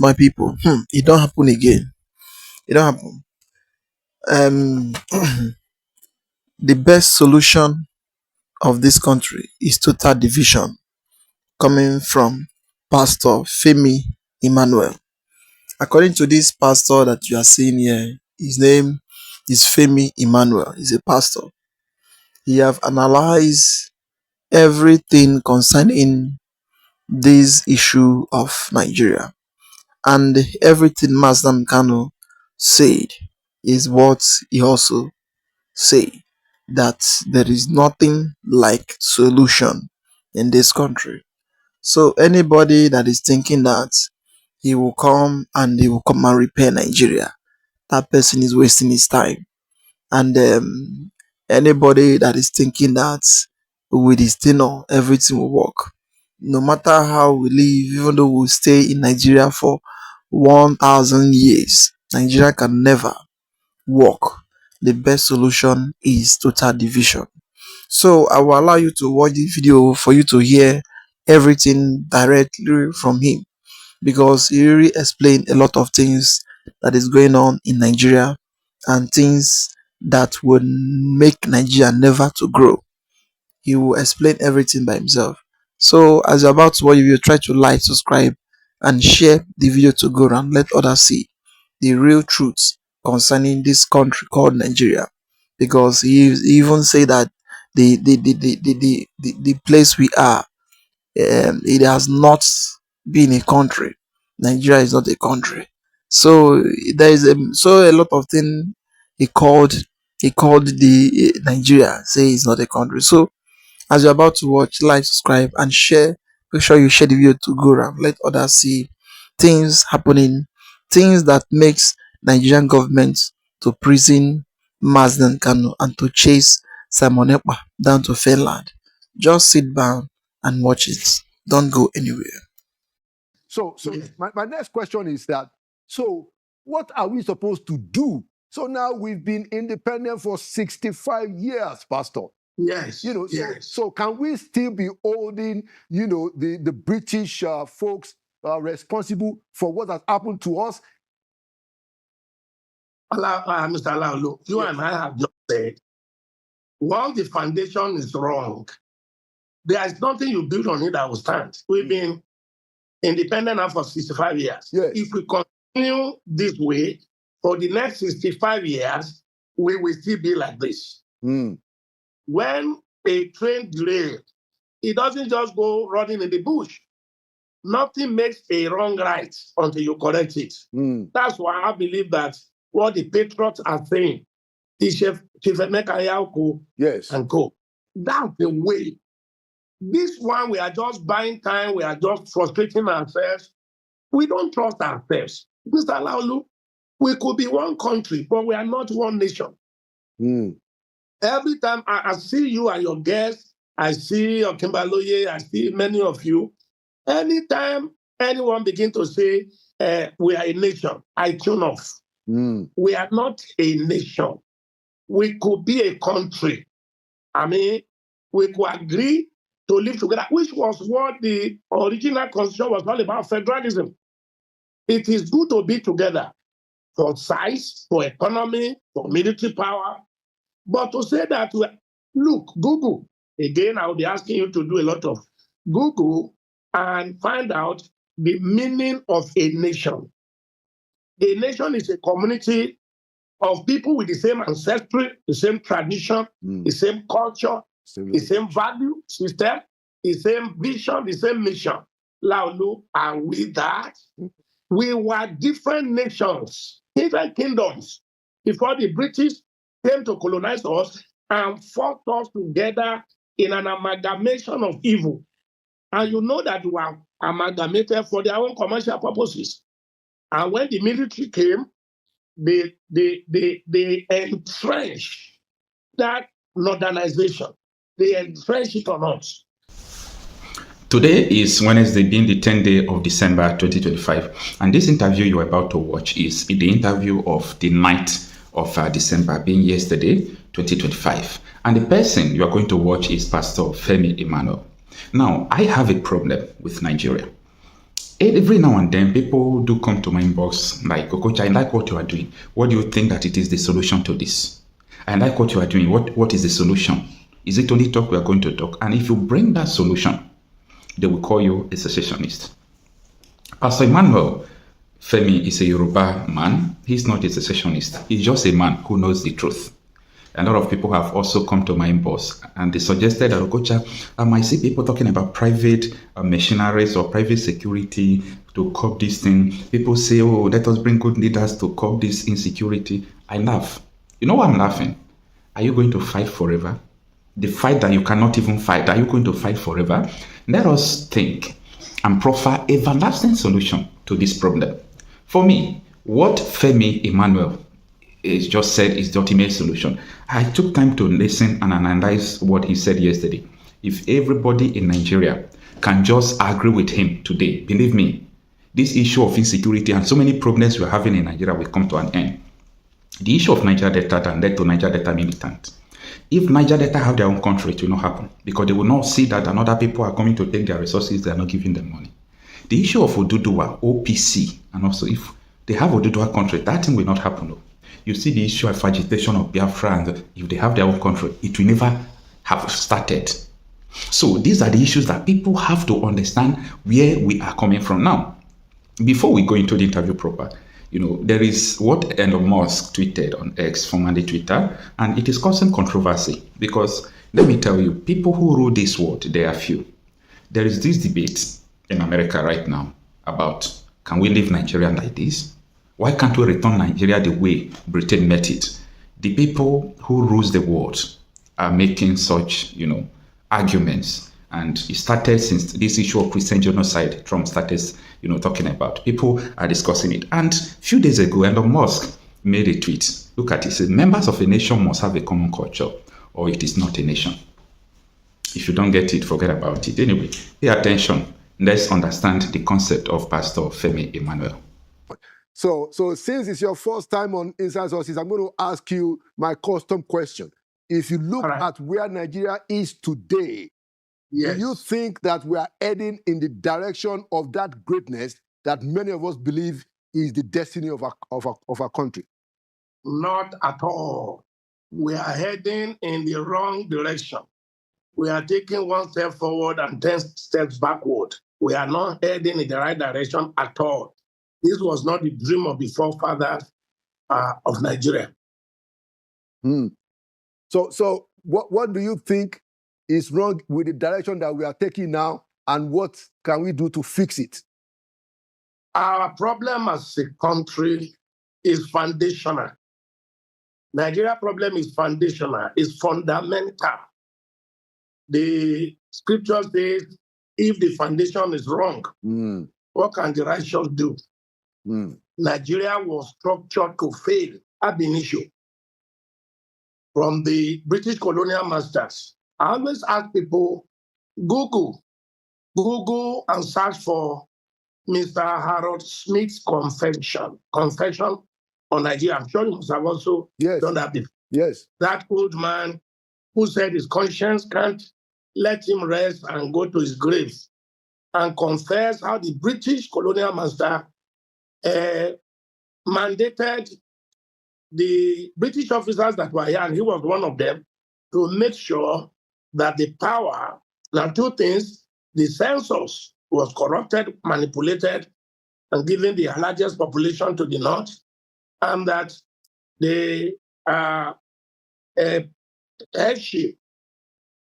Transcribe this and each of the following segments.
my people, it don't happen again. It don't happen. The best solution of this country is total division, coming from Pastor Femi Emmanuel. According to this pastor that you are seeing here, his name is Femi Emmanuel. He's a pastor. He have analyzed everything concerning this issue of Nigeria, and everything Nnamdi Kanu said is what he also said, that there is nothing like solution in this country. So anybody that is thinking that he will come and repair Nigeria, that person is wasting his time. And anybody that is thinking that with his tenure everything will work, no matter how we live, even though we stay in Nigeria for 1,000 years, Nigeria can never work. The best solution is total division. So I will allow you to watch the video for you to hear everything directly from him, because he really explained a lot of things that is going on in Nigeria and things that would make Nigeria never to grow. He will explain everything by himself. So as you're about to watch the video, try to like, subscribe, and share the video to go around. Let others see the real truth concerning this country called Nigeria. Because he even say that the place we are, it has not been a country. Nigeria is not a country. So there is a lot of things he called the Nigeria, say it's not a country. So as you're about to watch, like, subscribe, and share. Make sure you share the video to go around. Let others see things happening, things that makes Nigerian government to prison Nnamdi Kanu and to chase Simon Ekpa down to Finland. Just sit down and watch it. Don't go anywhere. So my next question is that, so what are we supposed to do? So now we've been independent for 65 years, Pastor. Yes. So can we still be holding, the British folks responsible for what has happened to us? Mr. Alaolo, you and I have just said, once the foundation is wrong, there is nothing you build on it that will stand. We've been independent now for 65 years. Yes. If we continue this way for the next 65 years, we will still be like this. When a train derails, it doesn't just go running in the bush. Nothing makes a wrong right until you correct it. That's why I believe that what the patriots are saying, the Chief Emeka Yauko and co, that's the way. This one, we are just buying time, we are just frustrating ourselves. We don't trust ourselves. Mr. Laulu, we could be one country, but we are not one nation. Every time I see you and your guests, I see Okimbaloye, I see many of you, anytime anyone begin to say, we are a nation, I tune off. We are not a nation. We could be a country. I mean, we could agree to live together, which was what the original constitution was all about, federalism. It is good to be together for size, for economy, for military power. But to say that, look, Google, again, I will be asking you to do a lot of Google and find out the meaning of a nation. A nation is a community of people with the same ancestry, the same tradition, the same culture, the same value system, the same vision, the same mission. Laulu, and with that, we were different nations, different kingdoms, before the British came to colonize us and forced us together in an amalgamation of evil. And you know that we were amalgamated for their own commercial purposes. And when the military came, they entrenched that modernization. They entrenched it on us. Today is Wednesday, being the 10th day of December 2025. And this interview you're about to watch is the interview of the 9th of December, being yesterday, 2025. And the person you are going to watch is Pastor Femi Emmanuel. Now, I have a problem with Nigeria. Every now and then, people do come to my inbox like, Coach, I like what you are doing. What do you think that it is the solution to this? I like what you are doing. What is the solution? Is it only talk we are going to talk? And if you bring that solution, they will call you a secessionist. Pastor Emmanuel Femi is a Yoruba man. He's not a secessionist. He's just a man who knows the truth. A lot of people have also come to my inbox and they suggested that, Okocha, I see people talking about private machineries or private security to curb this thing. People say, oh, let us bring good leaders to curb this insecurity. I laugh. You know why I'm laughing? Are you going to fight forever? The fight that you cannot even fight, are you going to fight forever? Let us think and proffer everlasting solution to this problem. For me, what Femi Emmanuel is just said is the ultimate solution. I took time to listen and analyze what he said yesterday. If everybody in Nigeria can just agree with him today, believe me, this issue of insecurity and so many problems we're having in Nigeria will come to an end. The issue of Niger Delta and led to Niger Delta militants. If Niger Delta have their own country, it will not happen because they will not see that another people are coming to take their resources, they are not giving them money. The issue of Oduduwa, OPC, and also if they have Oduduwa country, that thing will not happen. You see the issue of agitation of Biafra, and if they have their own country, it will never have started. So these are the issues that people have to understand where we are coming from now. Before we go into the interview proper, there is what Elon Musk tweeted on X, formerly Twitter, and it is causing controversy because, let me tell you, people who rule this world, there are few. There is this debate in America right now about, can we leave Nigeria like this? Why can't we return Nigeria the way Britain met it? The people who rule the world are making such, arguments. And it started since this issue of Christian genocide, Trump started, talking about. People are discussing it. And a few days ago, Elon Musk made a tweet. Look at it. He said, members of a nation must have a common culture, or it is not a nation. If you don't get it, forget about it. Anyway, pay attention. Let's understand the concept of Pastor Femi Emmanuel. So since it's your first time on Inside Sources, I'm going to ask you my custom question. If you look at where Nigeria is today, Yes. do you think that we are heading in the direction of that greatness that many of us believe is the destiny of our country? Not at all. We are heading in the wrong direction. We are taking one step forward and 10 steps backward. We are not heading in the right direction at all. This was not the dream of the forefathers of Nigeria. So what do you think is wrong with the direction that we are taking now, and what can we do to fix it? Our problem as a country is foundational. Nigeria problem is foundational, is fundamental. The scripture says, if the foundation is wrong, what can the righteous do? Nigeria was structured to fail ab initio. From the British colonial masters, I always ask people, Google and search for Mr. Harold Smith's confession on Nigeria. I'm sure you must have also done that before. Yes. That old man who said his conscience can't let him rest and go to his grave, and confess how the British colonial master mandated the British officers that were here, and he was one of them, to make sure that the power, now two things, the census was corrupted, manipulated, and given the largest population to the north, and that the headship,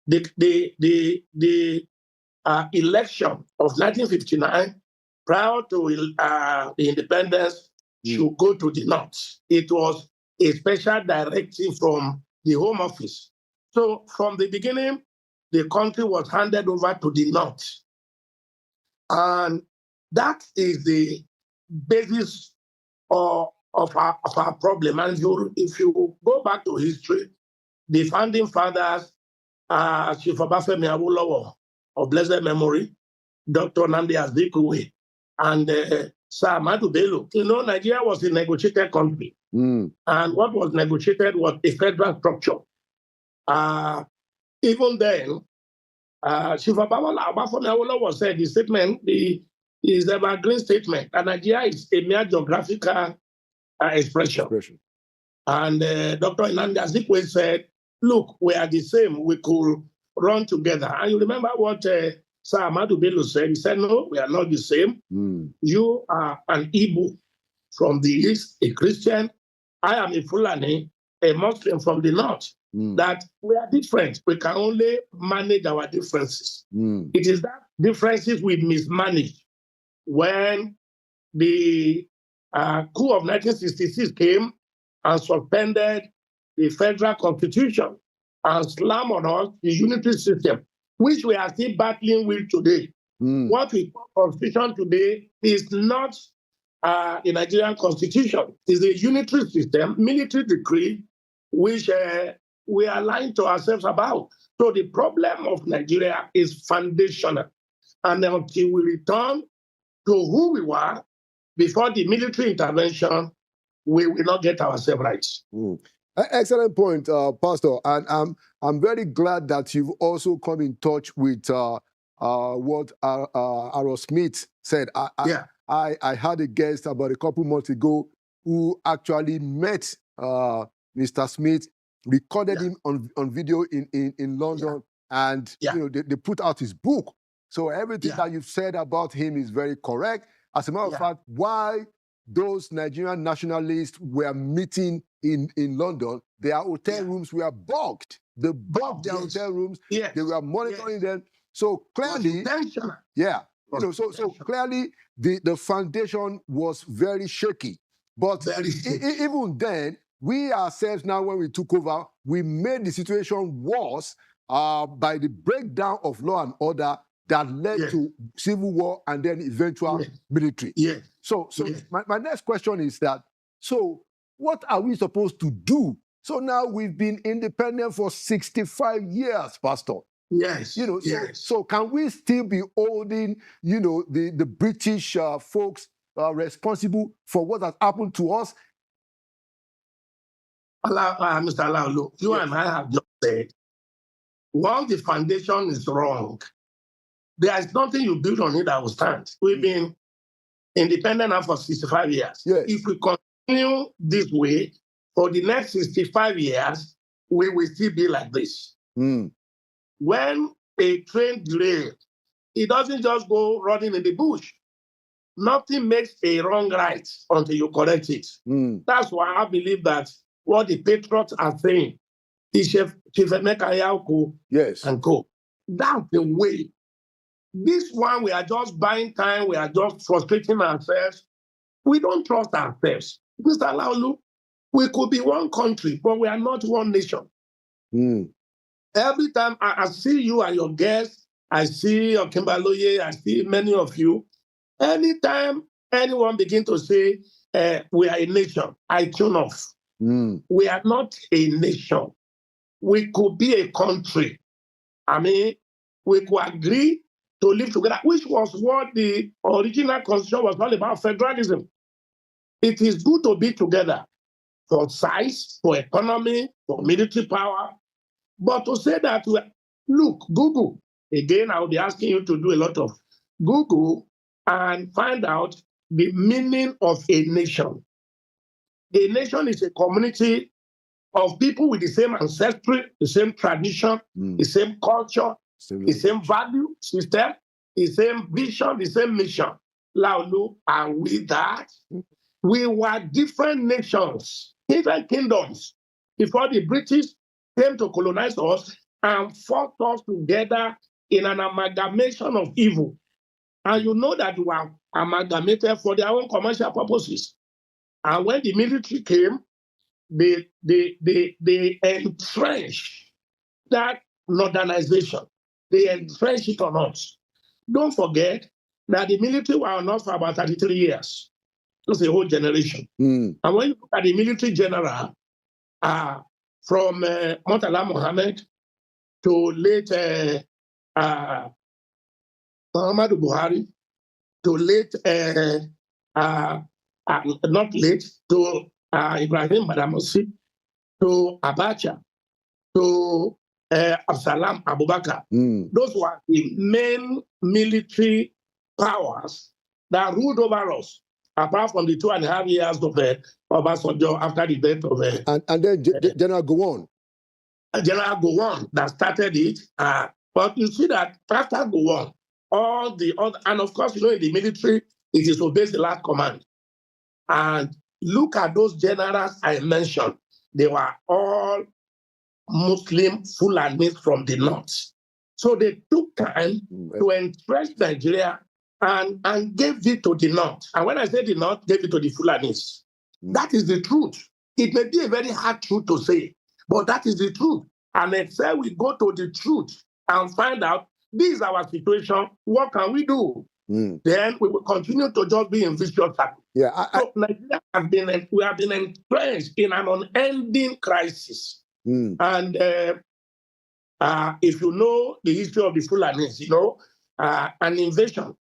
the election of 1959 prior to the independence should go to the north. It was a special directive from the Home Office. So from the beginning, the country was handed over to the north. And that is the basis of our problem. And if you go back to history, the founding fathers, Chief Obafemi Awolowo of blessed memory, Dr. Nnamdi Kanu, and Sir Ahmadu Bello. Nigeria was a negotiated country. And what was negotiated was a federal structure. Even then, Chief Obafemi Awolowo said the statement, the is an evergreen statement. And Nigeria is a mere geographical expression. And Dr. Nnamdi Kanu said, look, we are the same. We could run together. And you remember what Sir Ahmadu Bello said? He said, no, we are not the same. You are an Igbo from the east, a Christian. I am a Fulani, a Muslim from the north. That we are different. We can only manage our differences. It is that differences we mismanage. When the coup of 1966 came and suspended the federal constitution and slammed on us the unitary system, which we are still battling with today. What we call constitution today is not the Nigerian constitution. It's a unitary system, military decree, which we are lying to ourselves about. So the problem of Nigeria is foundational. And until we return to who we were before the military intervention, we will not get ourselves right. Excellent point, Pastor. And I'm very glad that you've also come in touch with what Aaron Smith said. I had a guest about a couple months ago who actually met Mr. Smith, recorded him on video in London, and you know they put out his book. So everything that you've said about him is very correct. As a matter of fact, why those Nigerian nationalists were meeting in London, their hotel rooms were bugged. They bugged their hotel rooms. They were monitoring them. So clearly, so clearly the foundation was very shaky. But even then, we ourselves now, when we took over, we made the situation worse by the breakdown of law and order that led to civil war and then eventual military. So my next question is that, so what are we supposed to do? So now we've been independent for 65 years, Pastor. So can we still be holding, the British folks responsible for what has happened to us? Mr. Alaulu, you and I have just said, once the foundation is wrong, there is nothing you build on it that will stand. We've been independent now for 65 years. If we continue this way, for the next 65 years, we will still be like this. When a train derails, it doesn't just go running in the bush. Nothing makes a wrong right until you correct it. That's why I believe that what the patriots are saying, Chief Emeka Yauko and co. That's the way. This one, we are just buying time. We are just frustrating ourselves. We don't trust ourselves. Mr. Alaulu, we could be one country, but we are not one nation. Every time I see you and your guests, I see Okimbaloye, I see many of you, anytime anyone begin to say, we are a nation, I tune off. We are not a nation. We could be a country. I mean, we could agree to live together, which was what the original constitution was all about, federalism. It is good to be together for size, for economy, for military power. But to say that, look, Google, again, I'll be asking you to do a lot of Google and find out the meaning of a nation. A nation is a community of people with the same ancestry, the same tradition, the same culture, the same value system, the same vision, the same mission. Laulu, and with that, we were different nations, different kingdoms, before the British came to colonize us and forced us together in an amalgamation of evil. And you know that we were amalgamated for their own commercial purposes. And when the military came, they entrenched that modernization. They entrenched it on us. Don't forget that the military were on us for about 33 years. That's a whole generation. And when you look at the military general, from Murtala Mohammed to late Muhammadu Buhari, to late, not late, to Ibrahim Badamasi, to Abacha, to Absalam Abubakar. Those were the main military powers that ruled over us, apart from the 2.5 years of Obasanjo after the death of and then General Gowon. General Gowon that started it. But you see that after Gowon, all the other, and of course, in the military, it is obeys the last command. And look at those generals I mentioned. They were all Muslim Fulanis from the north. So they took time to entrench Nigeria and gave it to the north. And when I say the north, gave it to the Fulanis. That is the truth. It may be a very hard truth to say, but that is the truth. And except we go to the truth and find out this is our situation, what can we do? Then we will continue to just be in vicious circle. Yeah, so Nigeria we have been entrenched in an unending crisis. And if you know the history of the Fulanis, an invasion.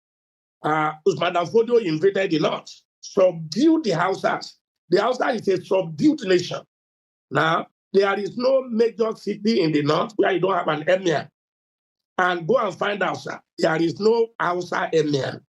Usman Danfodio invaded the north, subdued the Hausas. The Hausa is a subdued nation. Now, there is no major city in the north where you don't have an emir. And go and find Hausa. There is no Hausa emir.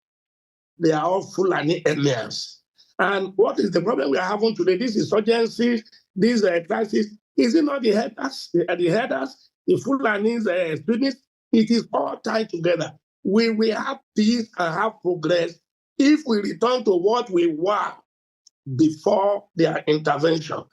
They are all Fulani emirs. And what is the problem we are having today? This insurgency, this crisis, is it not the headers, the Fulanis, extremists? It is all tied together. We will have peace and have progress if we return to what we were before their intervention.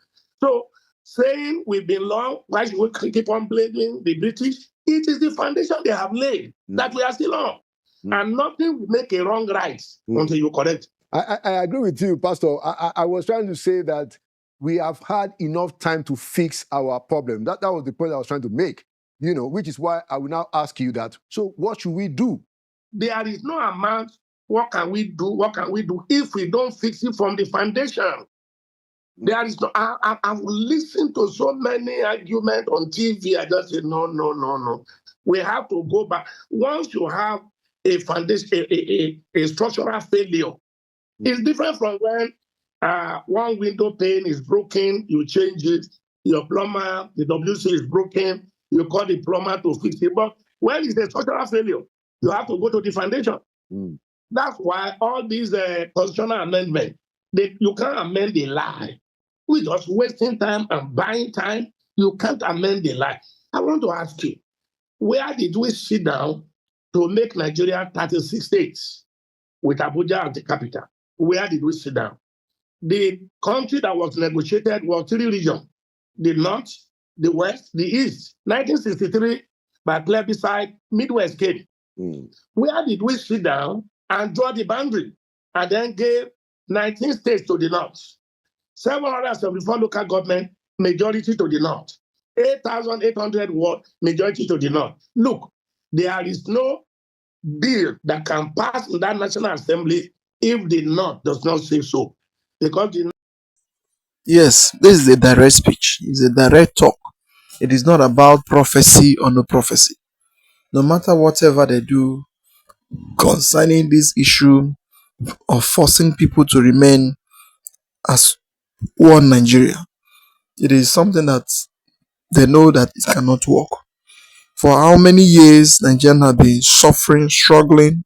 So saying we've been long, why should we keep on blaming the British? It is the foundation they have laid that we are still on. And nothing will make a wrong right until you correct. I agree with you, Pastor. I was trying to say that we have had enough time to fix our problem. That was the point I was trying to make, which is why I will now ask you that. So what should we do? There is no amount. What can we do? What can we do if we don't fix it from the foundation? There is no. I've listened to so many arguments on TV. I just say no. We have to go back. Once you have a foundation, a structural failure, it's different from when one window pane is broken, you change it. Your plumber, the WC is broken, you call the plumber to fix it. But when it's a structural failure, you have to go to the foundation. That's why all these constitutional amendments, you can't amend the lie. We're just wasting time and buying time. You can't amend the lie. I want to ask you, where did we sit down to make Nigeria 36 states with Abuja as the capital? Where did we sit down? The country that was negotiated was 3 regions: the North, the West, the East. 1963, by plebiscite, Midwest came. Where did we sit down and draw the boundary and then gave 19 states to the North, 774 local government, majority to the North, 8,800 ward, majority to the North? Look, there is no bill that can pass in that National Assembly if the North does not say so. Because Yes, this is a direct speech. It's a direct talk. It is not about prophecy or no prophecy. No matter whatever they do concerning this issue of forcing people to remain as one Nigeria, it is something that they know that it cannot work. For how many years Nigerians have been suffering, struggling,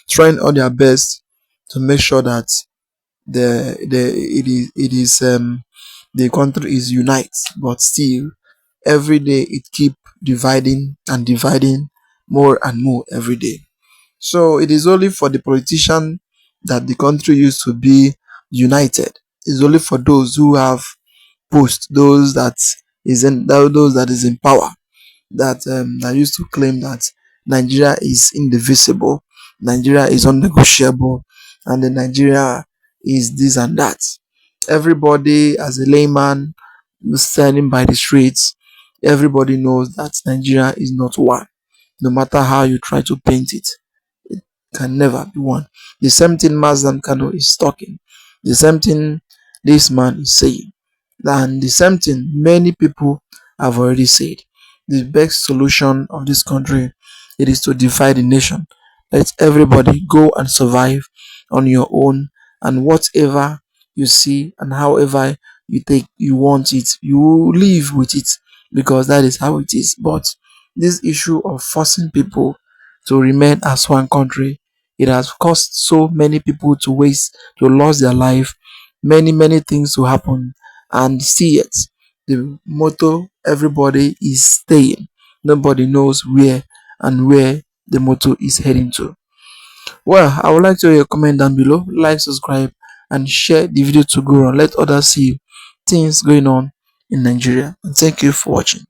trying all their best to make sure that the country is united, but still every day it keep dividing and dividing more and more every day. So it is only for the politician that the country used to be united. It's only for those who have post, those that is in power, that used to claim that Nigeria is indivisible, Nigeria is unnegotiable, and then Nigeria is this and that. Everybody, as a layman standing by the streets, everybody knows that Nigeria is not one. No matter how you try to paint it, it can never be one. The same thing Nnamdi Kanu is talking, the same thing this man is saying, and the same thing many people have already said. The best solution of this country, it is to divide the nation. Let everybody go and survive on your own, and whatever you see and however you want it, you live with it, because that is how it is. But this issue of forcing people to remain as one country, It has caused so many people to lose their life, many things to happen, and see it. The motto, everybody is staying. Nobody knows where the motto is heading to. Well, I would like to hear your comment down below. Like, subscribe, and share the video to go on. Let others see things going on in Nigeria. And thank you for watching.